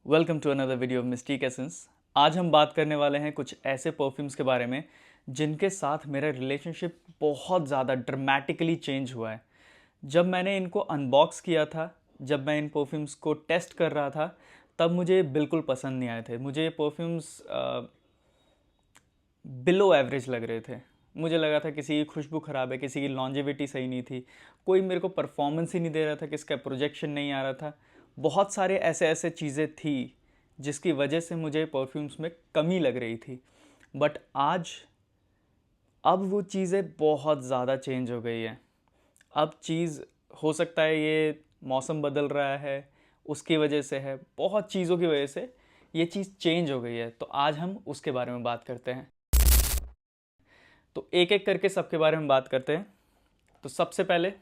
Welcome to another video of Mystique Essence. आज हम बात करने वाले हैं कुछ ऐसे परफ्यूम्स के बारे में जिनके साथ मेरा रिलेशनशिप बहुत ज़्यादा ड्रामेटिकली चेंज हुआ है। जब मैंने इनको अनबॉक्स किया था, जब मैं इन परफ्यूम्स को टेस्ट कर रहा था, तब मुझे बिल्कुल पसंद नहीं आए थे। मुझे ये परफ्यूम्स बिलो एवरेज लग रहे थे। मुझे लगा था किसी की खुशबू ख़राब है, किसी की लॉन्जेविटी सही नहीं थी, कोई मेरे को परफॉर्मेंस ही नहीं दे रहा था, किसका प्रोजेक्शन नहीं आ रहा था। बहुत सारे ऐसे ऐसे चीज़ें थी जिसकी वजह से मुझे परफ्यूम्स में कमी लग रही थी। बट आज अब वो चीज़ें बहुत ज़्यादा चेंज हो गई है। अब चीज़ हो सकता है ये मौसम बदल रहा है उसकी वजह से है, बहुत चीज़ों की वजह से ये चीज़ चेंज हो गई है। तो आज हम उसके बारे में बात करते हैं। तो एक एक करके सबके बारे में बात करते हैं। तो सबसे पहले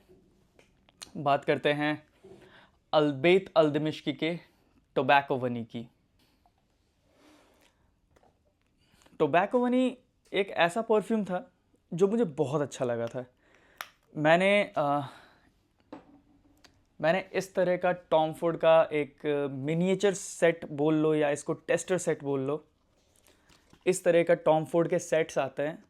बात करते हैं अल्बेत अल्दमिश्की के टोबैको वनी की। टोबैको वनी एक ऐसा परफ्यूम था जो मुझे बहुत अच्छा लगा था। मैंने मैंने इस तरह का टॉम फोर्ड का एक मिनिएचर सेट बोल लो या इसको टेस्टर सेट बोल लो, इस तरह का टॉम फोर्ड के सेट्स आते हैं।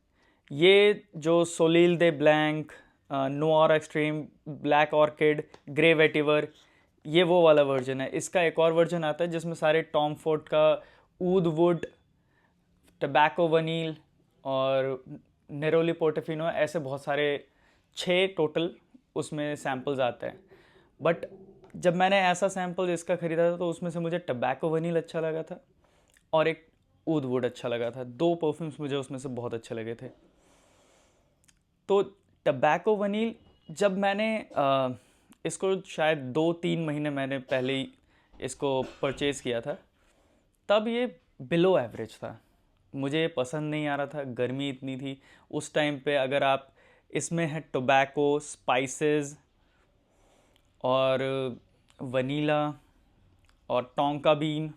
ये जो Soleil de Blanc, Noir Extreme, Black Orchid, Grey Vetiver, ये वो वाला वर्जन है। इसका एक और वर्जन आता है जिसमें सारे टॉम फोर्ड का ऊद वुड, टबैको वनील और नेरोली पोर्टोफिनो, ऐसे बहुत सारे 6 टोटल उसमें सैम्पल्स आते हैं। बट जब मैंने ऐसा सैम्पल इसका ख़रीदा था तो उसमें से मुझे टबैको वनील अच्छा लगा था और एक ऊद वुड अच्छा लगा था। 2 परफ्यूम्स मुझे उसमें से बहुत अच्छे लगे थे। तो टबैको वनील जब मैंने इसको शायद 2-3 महीने मैंने पहले ही इसको परचेज़ किया था, तब ये बिलो एवरेज था। मुझे ये पसंद नहीं आ रहा था, गर्मी इतनी थी उस टाइम पे। अगर आप इसमें है टोबैको, स्पाइसेस और वनीला और टोंका बीन,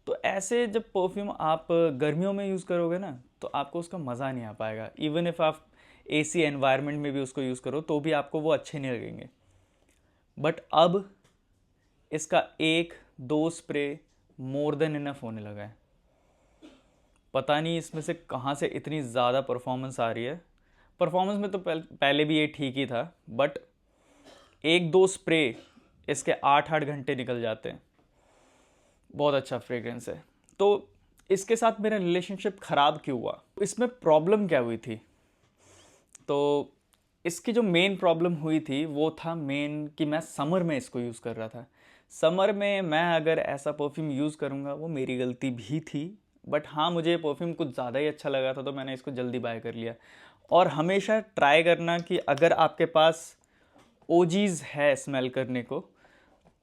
तो ऐसे जब परफ्यूम आप गर्मियों में यूज़ करोगे ना तो आपको उसका मज़ा नहीं आ पाएगा। इवन इफ़ आप एसी एनवायरनमेंट में भी उसको यूज़ करो तो भी आपको वो अच्छे नहीं लगेंगे। बट अब इसका 1-2 स्प्रे मोर देन इनफ होने लगा है। पता नहीं इसमें से कहाँ से इतनी ज़्यादा परफॉर्मेंस आ रही है। परफॉर्मेंस में तो पहले भी ये ठीक ही था, बट 1-2 स्प्रे इसके 8-8 घंटे निकल जाते हैं। बहुत अच्छा फ्रेग्रेंस है। तो इसके साथ मेरा रिलेशनशिप ख़राब क्यों हुआ, इसमें प्रॉब्लम क्या हुई थी? तो इसकी जो मेन प्रॉब्लम हुई थी वो था मेन कि मैं समर में इसको यूज़ कर रहा था। समर में मैं अगर ऐसा परफ्यूम यूज़ करूँगा, वो मेरी गलती भी थी, बट हाँ मुझे परफ्यूम कुछ ज़्यादा ही अच्छा लगा था तो मैंने इसको जल्दी बाय कर लिया। और हमेशा ट्राई करना कि अगर आपके पास ओजीज़ है स्मेल करने को,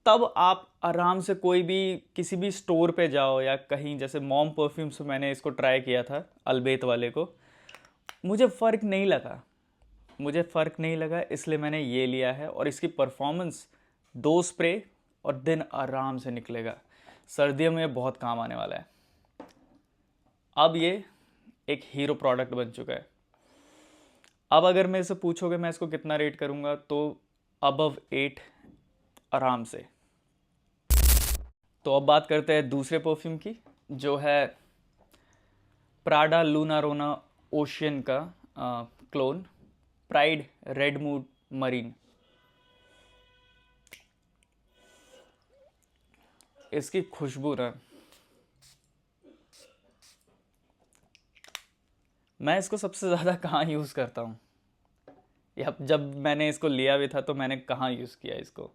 तब आप आराम से कोई भी किसी भी स्टोर पे जाओ या कहीं, जैसे मॉम परफ्यूम्स मैंने इसको ट्राई किया था अल्बेत वाले को, मुझे फ़र्क नहीं लगा। इसलिए मैंने ये लिया है। और इसकी परफॉर्मेंस 2 स्प्रे और दिन आराम से निकलेगा। सर्दियों में बहुत काम आने वाला है। अब ये एक हीरो प्रोडक्ट बन चुका है। अब अगर मेरे से पूछोगे मैं इसको कितना रेट करूँगा, तो अबव 8 आराम से। तो अब बात करते हैं दूसरे परफ्यूम की, जो है प्राडा लूना रोना ओशियन का clone, pride red mood marine. इसकी खुशबू ना, मैं इसको सबसे ज़्यादा कहाँ यूज़ करता हूँ, या जब मैंने इसको लिया भी था तो मैंने कहाँ यूज़ किया इसको।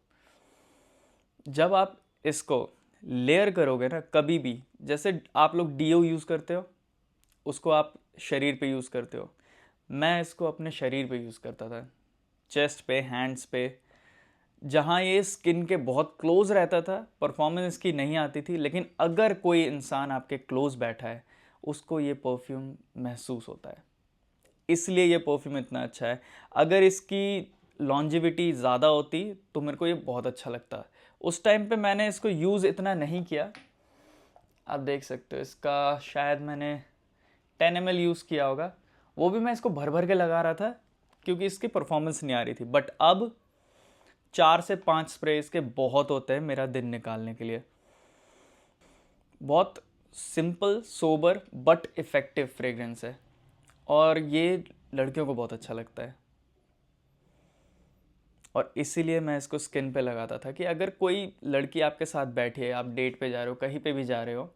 जब आप इसको लेयर करोगे ना कभी भी, जैसे आप लोग डीओ यूज़ करते हो, उसको आप शरीर पे यूज़ करते हो, मैं इसको अपने शरीर पे यूज़ करता था, चेस्ट पे, हैंड्स पे, जहाँ ये स्किन के बहुत क्लोज रहता था। परफॉर्मेंस इसकी नहीं आती थी, लेकिन अगर कोई इंसान आपके क्लोज बैठा है उसको ये परफ्यूम महसूस होता है। इसलिए ये परफ्यूम इतना अच्छा है। अगर इसकी लॉन्जिविटी ज़्यादा होती तो मेरे को ये बहुत अच्छा लगता। उस टाइम पे मैंने इसको यूज़ इतना नहीं किया। आप देख सकते हो इसका शायद मैंने 10 ml यूज़ किया होगा, वो भी मैं इसको भर भर के लगा रहा था क्योंकि इसकी परफॉर्मेंस नहीं आ रही थी। बट अब 4 से 5 स्प्रे इसके बहुत होते हैं मेरा दिन निकालने के लिए। बहुत simple sober but effective fragrance है और ये लड़कियों को बहुत अच्छा लगता है। और इसीलिए मैं इसको स्किन पे लगाता था कि अगर कोई लड़की आपके साथ बैठी है, आप डेट पे जा रहे हो, कहीं पे भी जा रहे हो,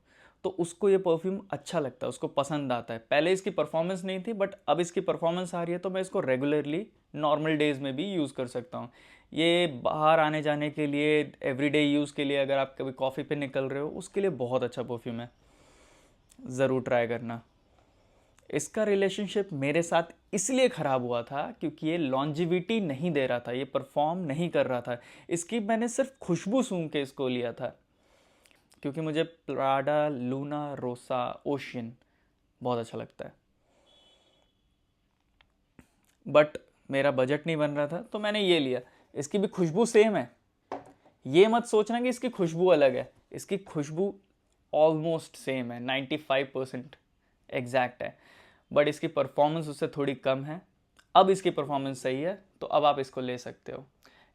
तो उसको ये परफ्यूम अच्छा लगता है, उसको पसंद आता है। पहले इसकी परफॉर्मेंस नहीं थी, बट अब इसकी परफॉर्मेंस आ रही है, तो मैं इसको रेगुलरली नॉर्मल डेज़ में भी यूज़ कर सकता हूँ। ये बाहर आने जाने के लिए, एवरीडे यूज़ के लिए, अगर आप कभी कॉफ़ी पे निकल रहे हो, उसके लिए बहुत अच्छा परफ्यूम है, ज़रूर ट्राई करना। इसका रिलेशनशिप मेरे साथ इसलिए ख़राब हुआ था क्योंकि ये लॉन्जिविटी नहीं दे रहा था, ये परफॉर्म नहीं कर रहा था। इसकी मैंने सिर्फ खुशबू सूंघ के इसको लिया था, क्योंकि मुझे प्राडा लूना रोसा ओशियन बहुत अच्छा लगता है, बट मेरा बजट नहीं बन रहा था, तो मैंने ये लिया। इसकी भी खुशबू सेम है, ये मत सोचना कि इसकी खुशबू अलग है, इसकी खुशबू ऑलमोस्ट सेम है, 95% एग्जैक्ट है, बट इसकी परफॉर्मेंस उससे थोड़ी कम है। अब इसकी परफॉर्मेंस सही है, तो अब आप इसको ले सकते हो।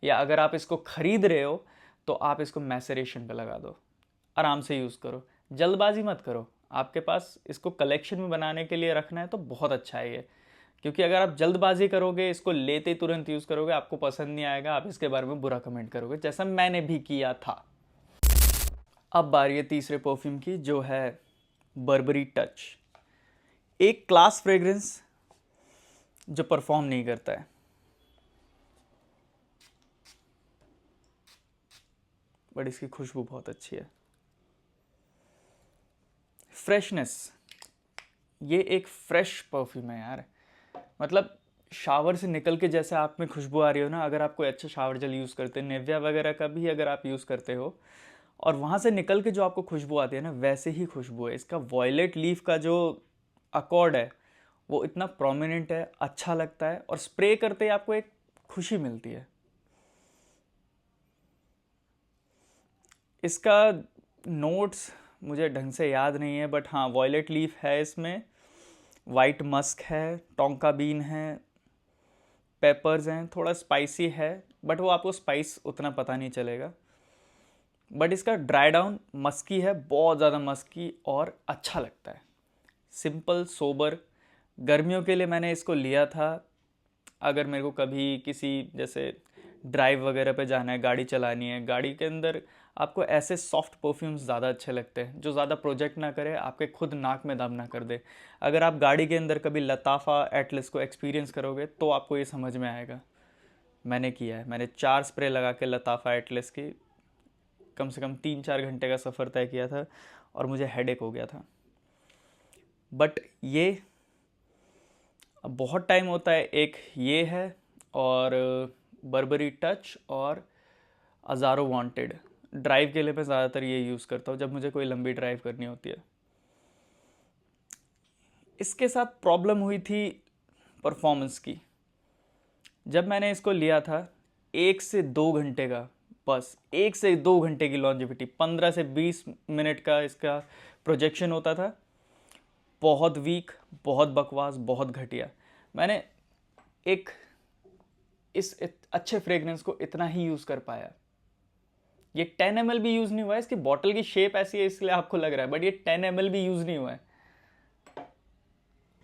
या अगर आप इसको ख़रीद रहे हो तो आप इसको मैसरेशन पे लगा दो, आराम से यूज़ करो, जल्दबाजी मत करो। आपके पास इसको कलेक्शन में बनाने के लिए रखना है तो बहुत अच्छा है ये, क्योंकि अगर आप जल्दबाजी करोगे, इसको लेते ही तुरंत यूज़ करोगे, आपको पसंद नहीं आएगा, आप इसके बारे में बुरा कमेंट करोगे, जैसा मैंने भी किया था। अब बारी है तीसरे परफ्यूम की, जो है बर्बरी टच। एक क्लास फ्रेग्रेंस जो परफॉर्म नहीं करता है, बट इसकी खुशबू बहुत अच्छी है। फ्रेशनेस, ये एक फ्रेश परफ्यूम है यार, मतलब शावर से निकल के जैसे आप में खुशबू आ रही हो ना, अगर आप कोई अच्छा शावर जेल यूज़ करते हैं, निविया वगैरह का भी अगर आप यूज़ करते हो, और वहाँ से निकल के जो आपको खुशबू आती है ना, वैसे ही खुशबू है। इसका वॉयलेट लीफ का जो अकॉर्ड है वो इतना प्रोमिनेंट है, अच्छा लगता है, और स्प्रे करते ही आपको एक खुशी मिलती है। इसका नोट्स मुझे ढंग से याद नहीं है, बट हाँ, वॉयलेट लीफ है इसमें, वाइट मस्क है, टोंका बीन है, पेपर्स हैं, थोड़ा स्पाइसी है, बट वो आपको स्पाइस उतना पता नहीं चलेगा। बट इसका ड्राई डाउन मस्की है, बहुत ज़्यादा मस्की, और अच्छा लगता है, सिंपल सोबर। गर्मियों के लिए मैंने इसको लिया था, अगर मेरे को कभी किसी जैसे ड्राइव वगैरह पे जाना है, गाड़ी चलानी है, गाड़ी के अंदर आपको ऐसे सॉफ्ट परफ्यूम्स ज़्यादा अच्छे लगते हैं, जो ज़्यादा प्रोजेक्ट ना करे, आपके खुद नाक में दम ना कर दे। अगर आप गाड़ी के अंदर कभी लताफ़ा एटलस को एक्सपीरियंस करोगे तो आपको ये समझ में आएगा। मैंने किया है, मैंने 4 स्प्रे लगा के लताफ़ा एटलस की कम से कम 3-4 घंटे का सफ़र तय किया था, और मुझे हेडेक हो गया था। बट ये अब बहुत टाइम होता है, एक ये है, और बर्बरी टच, और अज़ारो वांटेड। ड्राइव के लिए मैं ज़्यादातर ये यूज़ करता हूँ जब मुझे कोई लंबी ड्राइव करनी होती है। इसके साथ प्रॉब्लम हुई थी परफॉर्मेंस की। जब मैंने इसको लिया था, 1 से 2 घंटे का, बस 1 से 2 घंटे की लॉन्जिविटी, 15 से 20 मिनट का इसका प्रोजेक्शन होता था। बहुत वीक, बहुत बकवास, बहुत घटिया। मैंने एक अच्छे फ्रेगरेंस को इतना ही यूज़ कर पाया। ये 10 ml भी यूज़ नहीं हुआ है, इसकी बॉटल की शेप ऐसी है इसलिए आपको लग रहा है, बट ये 10 ml भी यूज़ नहीं हुआ है।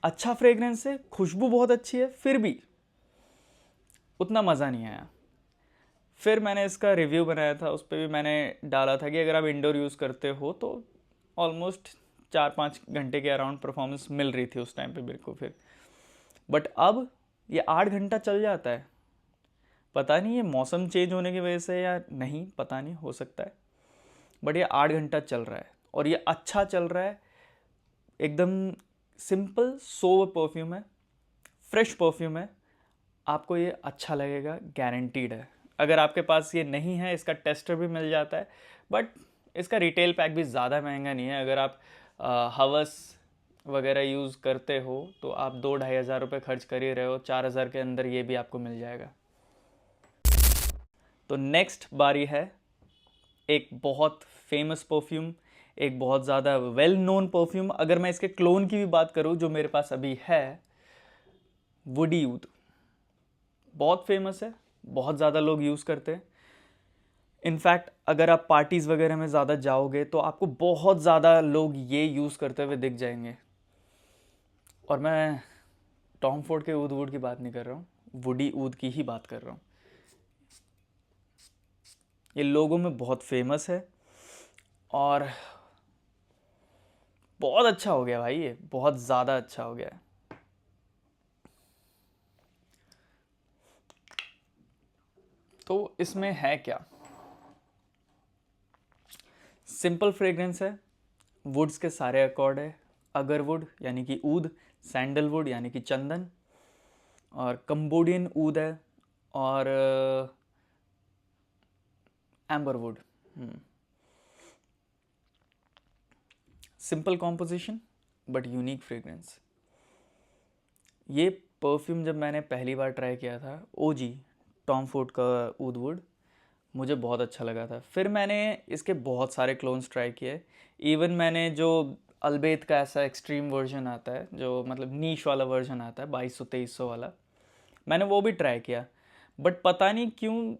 अच्छा फ्रेगरेंस है, खुशबू बहुत अच्छी है, फिर भी उतना मज़ा नहीं आया। फिर मैंने इसका रिव्यू बनाया था, उस पर भी मैंने डाला था कि अगर आप इंडोर यूज़ करते हो तो ऑलमोस्ट 4-5 घंटे के अराउंड परफॉर्मेंस मिल रही थी उस टाइम पे मेरे को। फिर बट अब ये 8 घंटा चल जाता है। पता नहीं ये मौसम चेंज होने की वजह से या नहीं, पता नहीं, हो सकता है, बट ये 8 घंटा चल रहा है, और ये अच्छा चल रहा है। एकदम सिंपल सोवर परफ्यूम है, फ्रेश परफ्यूम है, आपको ये अच्छा लगेगा, गारंटीड है। अगर आपके पास ये नहीं है, इसका टेस्टर भी मिल जाता है, बट इसका रिटेल पैक भी ज़्यादा महंगा नहीं है। अगर आप हवस वगैरह यूज़ करते हो तो आप 2-2.5 हज़ार रुपये खर्च कर ही रहे हो, 4 हज़ार के अंदर ये भी आपको मिल जाएगा। तो नेक्स्ट बारी है एक बहुत फेमस परफ्यूम, एक बहुत ज़्यादा वेल नोन परफ्यूम। अगर मैं इसके क्लोन की भी बात करूँ जो मेरे पास अभी है, वुडी ऊद, बहुत फेमस है, बहुत ज़्यादा लोग यूज़ करते हैं। इनफैक्ट अगर आप पार्टीज़ वगैरह में ज़्यादा जाओगे तो आपको बहुत ज़्यादा लोग ये यूज़ करते हुए दिख जाएंगे। और मैं टॉम फोर्ड के ऊद वुड की बात नहीं कर रहा हूँ, वुडी ऊद की ही बात कर रहा हूँ। ये लोगों में बहुत फेमस है और बहुत अच्छा हो गया भाई, ये बहुत ज़्यादा अच्छा हो गया है। तो इसमें है क्या, सिंपल फ्रेग्रेंस है, वुड्स के सारे अकॉर्ड है, अगरवुड यानी कि ऊद, सैंडलवुड यानी कि चंदन, और कंबोडियन ऊद है, और amberwood. Simple composition but unique fragrance. ये परफ्यूम जब मैंने पहली बार ट्राई किया था, ओजी टॉम फोर्ड का ऊद वुड, मुझे बहुत अच्छा लगा था। फिर मैंने इसके बहुत सारे क्लोन्स ट्राई किए। इवन मैंने जो अल्बेत का ऐसा एक्सट्रीम वर्जन आता है, जो मतलब नीश वाला वर्जन आता है 2200-2300 वाला, मैंने वो भी ट्राई किया। बट पता नहीं क्यों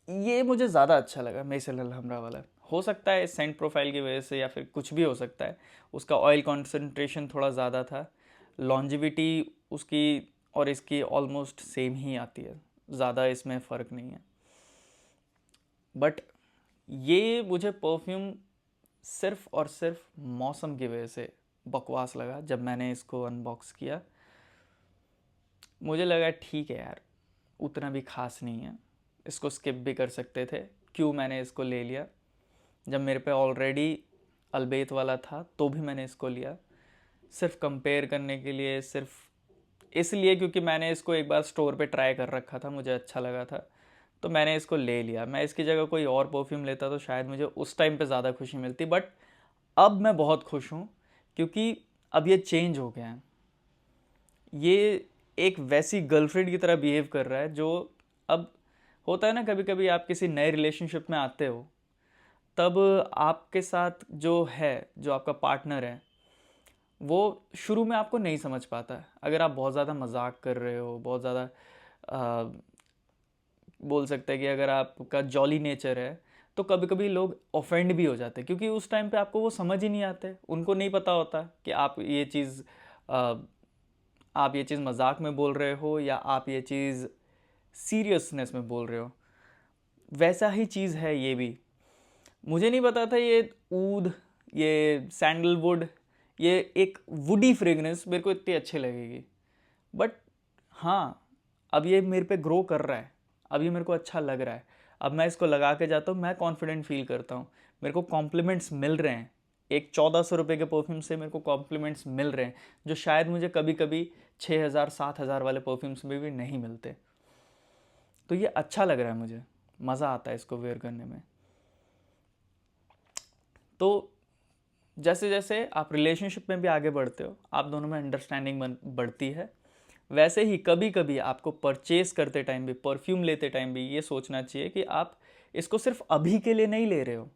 ये मुझे ज़्यादा अच्छा लगा मेसेल हमरा वाला। हो सकता है सेंट प्रोफाइल की वजह से या फिर कुछ भी हो सकता है। उसका ऑयल कॉन्सेंट्रेशन थोड़ा ज़्यादा था, लॉन्जिविटी उसकी और इसकी ऑलमोस्ट सेम ही आती है, ज़्यादा इसमें फ़र्क नहीं है। बट ये मुझे परफ्यूम सिर्फ और सिर्फ मौसम की वजह से बकवास लगा। जब मैंने इसको अनबॉक्स किया मुझे लगा ठीक है यार, उतना भी खास नहीं है, इसको स्किप भी कर सकते थे, क्यों मैंने इसको ले लिया। जब मेरे पे ऑलरेडी अल्बेत वाला था तो भी मैंने इसको लिया, सिर्फ कंपेयर करने के लिए, सिर्फ इसलिए क्योंकि मैंने इसको एक बार स्टोर पे ट्राई कर रखा था, मुझे अच्छा लगा था तो मैंने इसको ले लिया। मैं इसकी जगह कोई और परफ्यूम लेता तो शायद मुझे उस टाइम पे ज़्यादा खुशी मिलती, बट अब मैं बहुत खुश हूँ क्योंकि अब ये चेंज हो गया है। ये एक वैसी गर्लफ्रेंड की तरह बिहेव कर रहा है जो अब होता है ना, कभी कभी आप किसी नए रिलेशनशिप में आते हो तब आपके साथ जो है, जो आपका पार्टनर है, वो शुरू में आपको नहीं समझ पाता है। अगर आप बहुत ज़्यादा मजाक कर रहे हो, बहुत ज़्यादा बोल सकते हैं कि अगर आपका जॉली नेचर है तो कभी कभी लोग ऑफेंड भी हो जाते हैं, क्योंकि उस टाइम पे आपको वो समझ ही नहीं आते, उनको नहीं पता होता कि आप ये चीज़ मजाक में बोल रहे हो या आप ये चीज़ सीरियसनेस में बोल रहे हो। वैसा ही चीज़ है ये भी। मुझे नहीं पता था ये ऊद, ये सैंडलवुड, ये एक वुडी फ्रेगनेंस मेरे को इतनी अच्छी लगेगी। बट हाँ, अब ये मेरे पे ग्रो कर रहा है, अब ये मेरे को अच्छा लग रहा है। अब मैं इसको लगा के जाता हूँ, मैं कॉन्फिडेंट फील करता हूँ, मेरे को कॉम्प्लीमेंट्स मिल रहे हैं। एक 1400 रुपये के परफ्यूम से मेरे को कॉम्प्लीमेंट्स मिल रहे हैं जो शायद मुझे कभी कभी 6000-7000 वाले परफ्यूम्स में भी नहीं मिलते। तो ये अच्छा लग रहा है, मुझे मज़ा आता है इसको वेयर करने में। तो जैसे जैसे आप रिलेशनशिप में भी आगे बढ़ते हो, आप दोनों में अंडरस्टैंडिंग बढ़ती है, वैसे ही कभी कभी आपको परचेस करते टाइम भी, परफ्यूम लेते टाइम भी ये सोचना चाहिए कि आप इसको सिर्फ अभी के लिए नहीं ले रहे हो,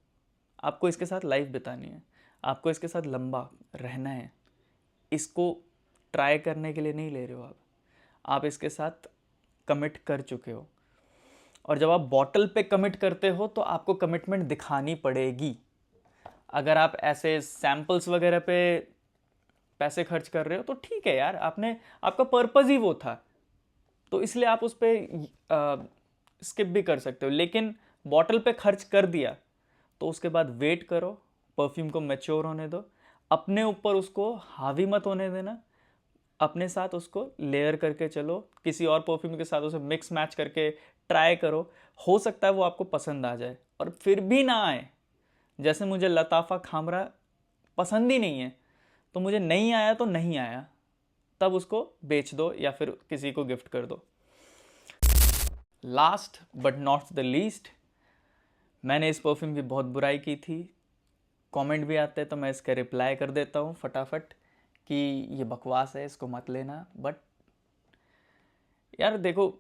आपको इसके साथ लाइफ बितानी है, आपको इसके साथ लंबा रहना है। इसको ट्राई करने के लिए नहीं ले रहे हो आप इसके साथ कमिट कर चुके हो। और जब आप बॉटल पे कमिट करते हो तो आपको कमिटमेंट दिखानी पड़ेगी। अगर आप ऐसे सैम्पल्स वगैरह पे पैसे खर्च कर रहे हो तो ठीक है यार, आपका पर्पज़ ही वो था, तो इसलिए आप उस पर स्किप भी कर सकते हो। लेकिन बॉटल पे खर्च कर दिया तो उसके बाद वेट करो, परफ्यूम को मैच्योर होने दो, अपने ऊपर उसको हावी मत होने देना, अपने साथ उसको लेयर करके चलो, किसी और परफ्यूम के साथ उसे मिक्स मैच करके ट्राई करो। हो सकता है वो आपको पसंद आ जाए, और फिर भी ना आए, जैसे मुझे लताफ़ा खामरा पसंद ही नहीं है, तो मुझे नहीं आया तो नहीं आया, तब उसको बेच दो या फिर किसी को गिफ्ट कर दो। Last but not the least, मैंने इस परफ्यूम की बहुत बुराई की थी, कमेंट भी आते हैं तो मैं इसका रिप्लाई कर देता हूँ फटाफट कि ये बकवास है, इसको मत लेना। बट यार देखो,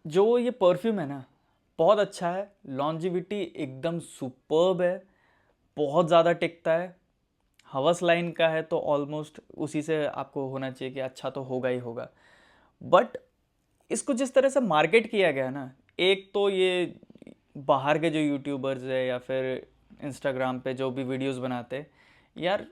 जो ये परफ्यूम है ना, बहुत अच्छा है, लॉन्जिविटी एकदम सुपर्ब है, बहुत ज़्यादा टिकता है। हवस लाइन का है तो ऑलमोस्ट उसी से आपको होना चाहिए कि अच्छा तो होगा ही होगा। बट इसको जिस तरह से मार्केट किया गया ना, एक तो ये बाहर के जो यूट्यूबर्स है या फिर इंस्टाग्राम पे जो भी वीडियोस बनाते, यार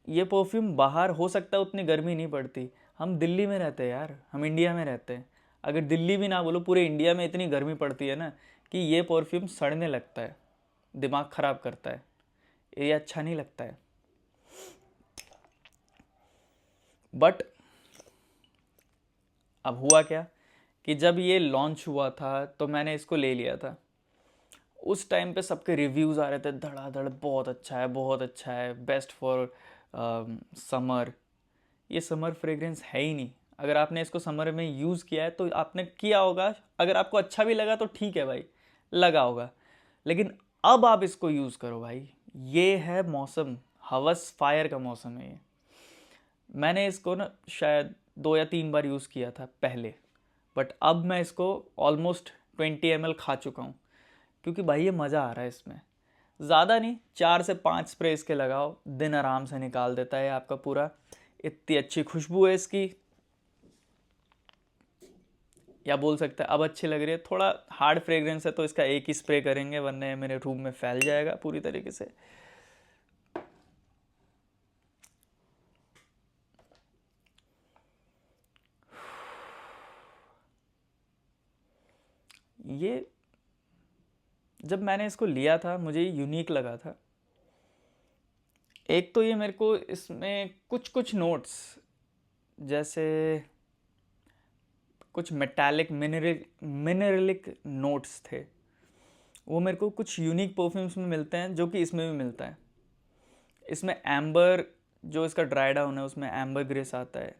ये परफ्यूम बाहर हो सकता है उतनी गर्मी नहीं पड़ती, हम दिल्ली में रहते हैं यार, हम इंडिया में रहते हैं, अगर दिल्ली भी ना बोलो पूरे इंडिया में इतनी गर्मी पड़ती है ना कि ये परफ्यूम सड़ने लगता है, दिमाग ख़राब करता है, ये अच्छा नहीं लगता है। बट अब हुआ क्या कि जब ये लॉन्च हुआ था तो मैंने इसको ले लिया था। उस टाइम पे सबके रिव्यूज़ आ रहे थे धड़ाधड़, बहुत अच्छा है, बहुत अच्छा है, बेस्ट फॉर समर। ये समर फ्रेग्रेंस है ही नहीं। अगर आपने इसको समर में यूज़ किया है तो आपने किया होगा, अगर आपको अच्छा भी लगा तो ठीक है भाई, लगा होगा, लेकिन अब आप इसको यूज़ करो भाई। ये है मौसम, हवस फायर का मौसम है ये। मैंने इसको ना शायद 2 या 3 बार यूज़ किया था पहले, बट अब मैं इसको ऑलमोस्ट 20 ml खा चुका हूँ, क्योंकि भाई ये मज़ा आ रहा है इसमें। ज़्यादा नहीं, 4 से 5 स्प्रे इसके लगाओ, दिन आराम से निकाल देता है आपका पूरा। इतनी अच्छी खुशबू है इसकी, या बोल सकते हैं अब अच्छी लग रही है। थोड़ा हार्ड फ्रेग्रेंस है तो इसका एक ही स्प्रे करेंगे, वरना ये मेरे रूम में फैल जाएगा पूरी तरीके से। ये जब मैंने इसको लिया था मुझे यूनिक लगा था। एक तो ये मेरे को इसमें कुछ कुछ नोट्स, जैसे कुछ मेटालिक मिनरलिक नोट्स थे, वो मेरे को कुछ यूनिक परफ्यूम्स में मिलते हैं, जो कि इसमें भी मिलता है। इसमें एम्बर, जो इसका ड्राई डाउन है उसमें एम्बर ग्रेस आता है,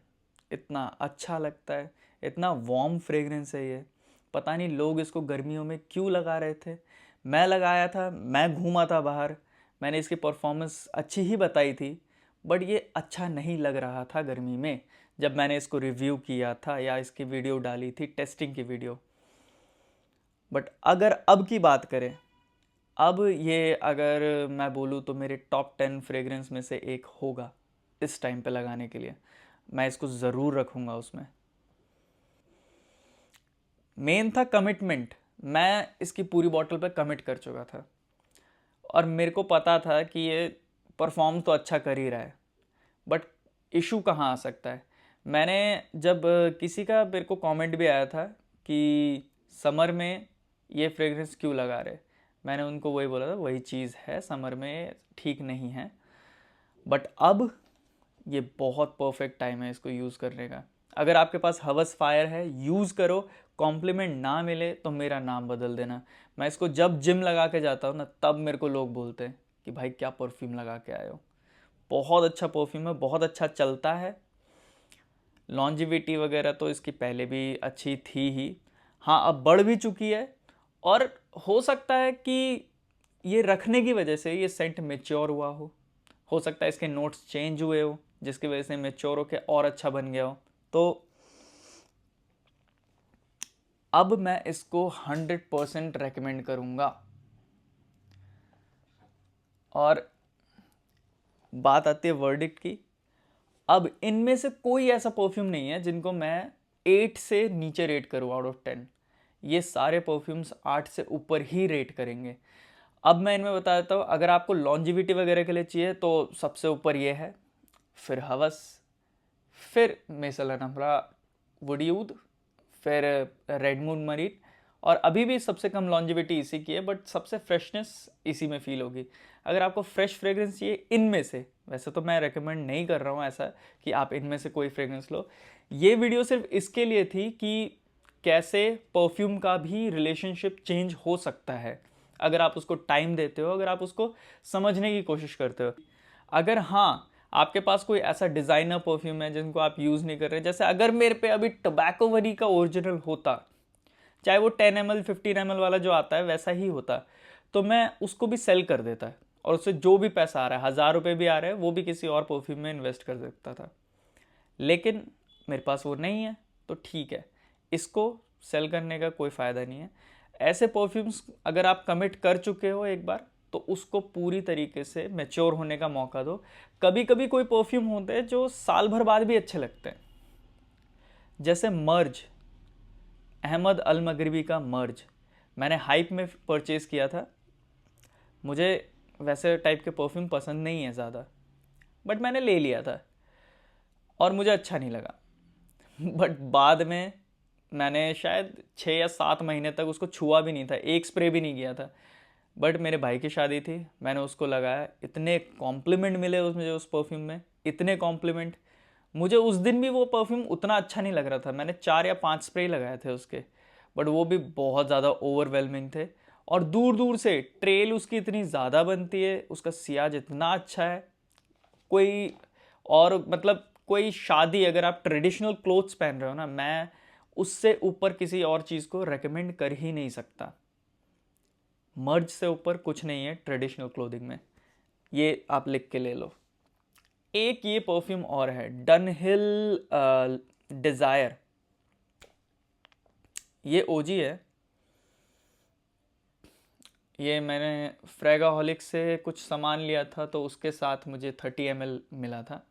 इतना अच्छा लगता है, इतना वार्म फ्रेग्रेंस है ये। पता नहीं लोग इसको गर्मियों में क्यों लगा रहे थे। मैं लगाया था, मैं घूमा था बाहर, मैंने इसकी परफॉर्मेंस अच्छी ही बताई थी, बट ये अच्छा नहीं लग रहा था गर्मी में जब मैंने इसको रिव्यू किया था या इसकी वीडियो डाली थी, टेस्टिंग की वीडियो। बट अगर अब की बात करें, अब ये अगर मैं बोलूँ तो मेरे टॉप 10 फ्रेग्रेंस में से एक होगा इस टाइम पे लगाने के लिए। मैं इसको ज़रूर रखूँगा उसमें। मेन था कमिटमेंट, मैं इसकी पूरी बॉटल पे कमिट कर चुका था और मेरे को पता था कि ये परफॉर्म तो अच्छा कर ही रहा है, बट इशू कहाँ आ सकता है। मैंने जब किसी का मेरे को कमेंट भी आया था कि समर में ये फ्रेग्रेंस क्यों लगा रहे, मैंने उनको वही बोला था, वही चीज़ है, समर में ठीक नहीं है। बट अब ये बहुत परफेक्ट टाइम है इसको यूज़ करने का। अगर आपके पास हवस फायर है, यूज़ करो। कॉम्प्लीमेंट ना मिले तो मेरा नाम बदल देना। मैं इसको जब जिम लगा के जाता हूँ ना, तब मेरे को लोग बोलते हैं कि भाई क्या परफ्यूम लगा के आए हो। बहुत अच्छा परफ्यूम है, बहुत अच्छा चलता है। लॉन्जिविटी वगैरह तो इसकी पहले भी अच्छी थी ही, हाँ अब बढ़ भी चुकी है। और हो सकता है कि ये रखने की वजह से ये सेंट मेच्योर हुआ हो सकता है इसके नोट्स चेंज हुए हो, जिसकी वजह से मेच्योर होके और अच्छा बन गया हो। तो अब मैं इसको 100% रेकमेंड करूँगा। और बात आती है वर्डिक्ट की। अब इनमें से कोई ऐसा परफ्यूम नहीं है जिनको मैं 8 से नीचे रेट करूँ आउट ऑफ 10। ये सारे परफ्यूम्स 8 से ऊपर ही रेट करेंगे। अब मैं इनमें बता देता हूँ, अगर आपको लॉन्जिविटी वगैरह के लिए चाहिए तो सबसे ऊपर ये है, फिर हवस, फिर मेसला नम्रा वुडयूद, फिर रेड मून मरीन, और अभी भी सबसे कम लॉन्जिविटी इसी की है, बट सबसे फ्रेशनेस इसी में फील होगी। अगर आपको फ्रेश फ्रेग्रेंस चाहिए इनमें से, वैसे तो मैं रेकमेंड नहीं कर रहा हूँ ऐसा कि आप इनमें से कोई फ्रेग्रेंस लो। ये वीडियो सिर्फ इसके लिए थी कि कैसे परफ्यूम का भी रिलेशनशिप चेंज हो सकता है अगर आप उसको टाइम देते हो, अगर आप उसको समझने की कोशिश करते हो। अगर हाँ आपके पास कोई ऐसा डिज़ाइनर परफ्यूम है जिनको आप यूज़ नहीं कर रहे, जैसे अगर मेरे पे अभी टबैको वरी का ओरिजिनल होता, चाहे वो 10 ml 15 ml वाला जो आता है वैसा ही होता, तो मैं उसको भी सेल कर देता है और उससे जो भी पैसा आ रहा है, 1000 रुपये भी आ रहे हैं, वो भी किसी और परफ्यूम में इन्वेस्ट कर सकता था। लेकिन मेरे पास वो नहीं है, तो ठीक है, इसको सेल करने का कोई फ़ायदा नहीं है। ऐसे परफ्यूम्स अगर आप कमिट कर चुके हो एक बार, तो उसको पूरी तरीके से मैच्योर होने का मौका दो। कभी कभी कोई परफ्यूम होते हैं जो साल भर बाद भी अच्छे लगते हैं, जैसे मर्ज, अहमद अल मगरिबी का मर्ज। मैंने हाइप में परचेज़ किया था। मुझे वैसे टाइप के परफ्यूम पसंद नहीं है ज़्यादा, बट मैंने ले लिया था और मुझे अच्छा नहीं लगा। बट बाद में मैंने शायद 6 या 7 महीने तक उसको छुआ भी नहीं था, एक स्प्रे भी नहीं किया था। बट मेरे भाई की शादी थी, मैंने उसको लगाया, इतने कॉम्प्लीमेंट मिले उस मुझे उस परफ्यूम में, इतने कॉम्प्लीमेंट। मुझे उस दिन भी वो परफ्यूम उतना अच्छा नहीं लग रहा था, मैंने 4 या 5 स्प्रे लगाए थे उसके, बट वो भी बहुत ज़्यादा ओवरवेलमिंग थे। और दूर दूर से ट्रेल उसकी इतनी ज़्यादा बनती है, उसका सियाज इतना अच्छा है। कोई और मतलब कोई शादी, अगर आप ट्रेडिशनल क्लोथ्स पहन रहे हो ना, मैं उससे ऊपर किसी और चीज़ को रेकमेंड कर ही नहीं सकता। मर्ज से ऊपर कुछ नहीं है ट्रेडिशनल क्लोथिंग में, ये आप लिख के ले लो। एक ये परफ्यूम और है, डनहिल डिज़ायर, ये ओजी है। ये मैंने फ्रेगाहॉलिक से कुछ सामान लिया था, तो उसके साथ मुझे 30 ml मिला था।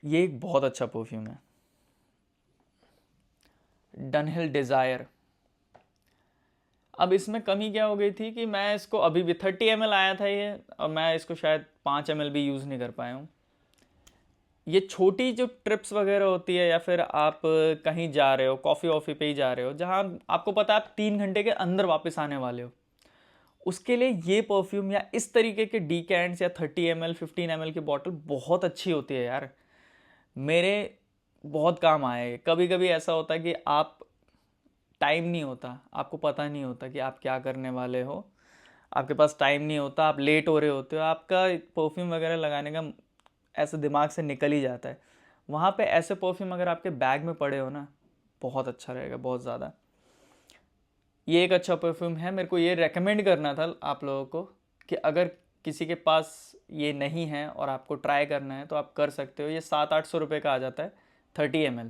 ये एक बहुत अच्छा परफ्यूम है, डनहिल डिज़ायर। अब इसमें कमी क्या हो गई थी कि मैं इसको अभी भी 30 ml आया था ये, और मैं इसको शायद 5 ml भी यूज़ नहीं कर पाया हूँ। ये छोटी जो ट्रिप्स वगैरह होती है, या फिर आप कहीं जा रहे हो, कॉफ़ी वॉफ़ी पे ही जा रहे हो, जहाँ आपको पता है आप 3 घंटे के अंदर वापस आने वाले हो, उसके लिए ये परफ्यूम या इस तरीके के डीकेंट्स या 30 ml 15 ml की बॉटल बहुत अच्छी होती है यार। मेरे बहुत काम आए। कभी कभी ऐसा होता है कि आप, टाइम नहीं होता, आपको पता नहीं होता कि आप क्या करने वाले हो, आपके पास टाइम नहीं होता, आप लेट हो रहे होते हो, आपका परफ्यूम वगैरह लगाने का ऐसे दिमाग से निकल ही जाता है। वहाँ पे ऐसे परफ्यूम अगर आपके बैग में पड़े हो ना, बहुत अच्छा रहेगा, बहुत ज़्यादा। ये एक अच्छा परफ्यूम है, मेरे को ये रेकमेंड करना था आप लोगों को कि अगर किसी के पास ये नहीं है और आपको ट्राई करना है तो आप कर सकते हो। ये 700-800 रुपये का आ जाता है, 30 ml।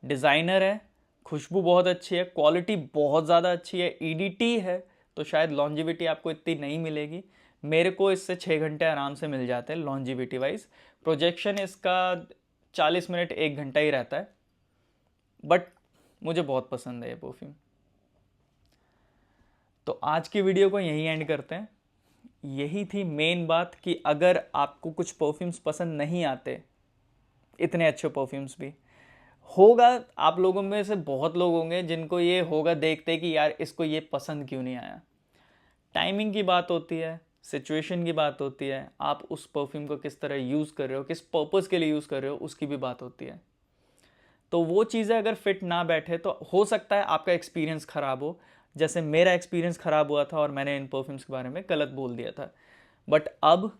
डिज़ाइनर है, खुशबू बहुत अच्छी है, क्वालिटी बहुत ज़्यादा अच्छी है, ईडीटी है, तो शायद लॉन्जिविटी आपको इतनी नहीं मिलेगी। मेरे को इससे 6 घंटे आराम से मिल जाते हैं लॉन्जिविटी वाइज। प्रोजेक्शन इसका 40 मिनट 1 घंटा ही रहता है, बट मुझे बहुत पसंद है ये परफ्यूम। तो आज की वीडियो को यहीं एंड करते हैं। यही थी मेन बात कि अगर आपको कुछ परफ्यूम्स पसंद नहीं आते, इतने अच्छे परफ्यूम्स भी होगा, आप लोगों में से बहुत लोग होंगे जिनको ये होगा देखते कि यार इसको ये पसंद क्यों नहीं आया। टाइमिंग की बात होती है, सिचुएशन की बात होती है, आप उस परफ्यूम को किस तरह यूज़ कर रहे हो, किस पर्पज़ के लिए यूज़ कर रहे हो, उसकी भी बात होती है। तो वो चीज़ें अगर फिट ना बैठे तो हो सकता है आपका एक्सपीरियंस ख़राब हो, जैसे मेरा एक्सपीरियंस ख़राब हुआ था और मैंने इन परफ्यूम्स के बारे में गलत बोल दिया था। बट अब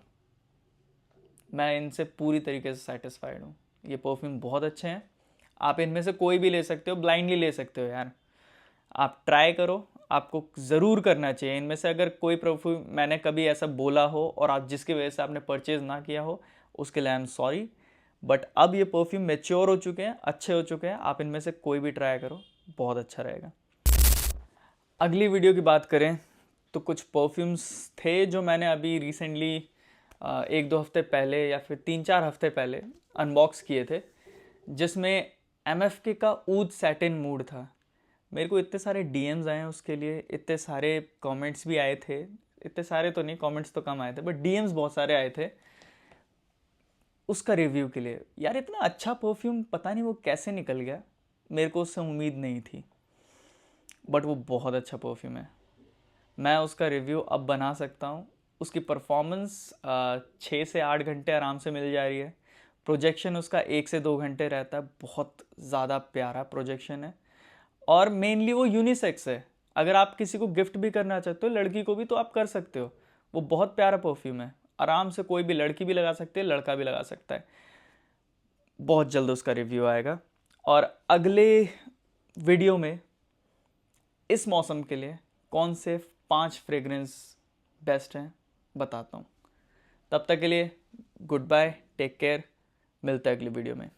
मैं इनसे पूरी तरीके से सेटिस्फाइड हूँ। ये परफ्यूम बहुत अच्छे हैं, आप इनमें से कोई भी ले सकते हो, ब्लाइंडली ले सकते हो यार। आप ट्राई करो, आपको ज़रूर करना चाहिए। इनमें से अगर कोई परफ्यूम मैंने कभी ऐसा बोला हो और आप जिसकी वजह से आपने परचेज़ ना किया हो, उसके लिए आई एम सॉरी। बट अब ये परफ्यूम मैच्योर हो चुके हैं, अच्छे हो चुके हैं, आप इनमें से कोई भी ट्राई करो, बहुत अच्छा रहेगा। अगली वीडियो की बात करें तो कुछ परफ्यूम्स थे जो मैंने अभी रिसेंटली 1-2 हफ्ते पहले या फिर 3-4 हफ्ते पहले अनबॉक्स किए थे, जिसमें MFK का ऊद सैटिन मूड था। मेरे को इतने सारे DMs आए हैं उसके लिए, इतने सारे कमेंट्स भी आए थे, इतने सारे तो नहीं, कमेंट्स तो कम आए थे, बट DMs बहुत सारे आए थे उसका रिव्यू के लिए। यार इतना अच्छा परफ्यूम पता नहीं वो कैसे निकल गया, मेरे को उससे उम्मीद नहीं थी, बट वो बहुत अच्छा परफ्यूम है। मैं उसका रिव्यू अब बना सकता हूँ। उसकी परफॉर्मेंस 6 से 8 घंटे आराम से मिल जा रही है। प्रोजेक्शन उसका 1 से 2 घंटे रहता है, बहुत ज़्यादा प्यारा प्रोजेक्शन है। और मेनली वो यूनिसेक्स है, अगर आप किसी को गिफ्ट भी करना चाहते हो, लड़की को भी, तो आप कर सकते हो। वो बहुत प्यारा परफ्यूम है, आराम से कोई भी लड़की भी लगा सकती है, लड़का भी लगा सकता है। बहुत जल्द उसका रिव्यू आएगा। और अगले वीडियो में इस मौसम के लिए कौन से 5 फ्रेग्रेंस बेस्ट हैं बताता हूँ। तब तक के लिए गुड बाय, टेक केयर, मिलते हैं अगली वीडियो में।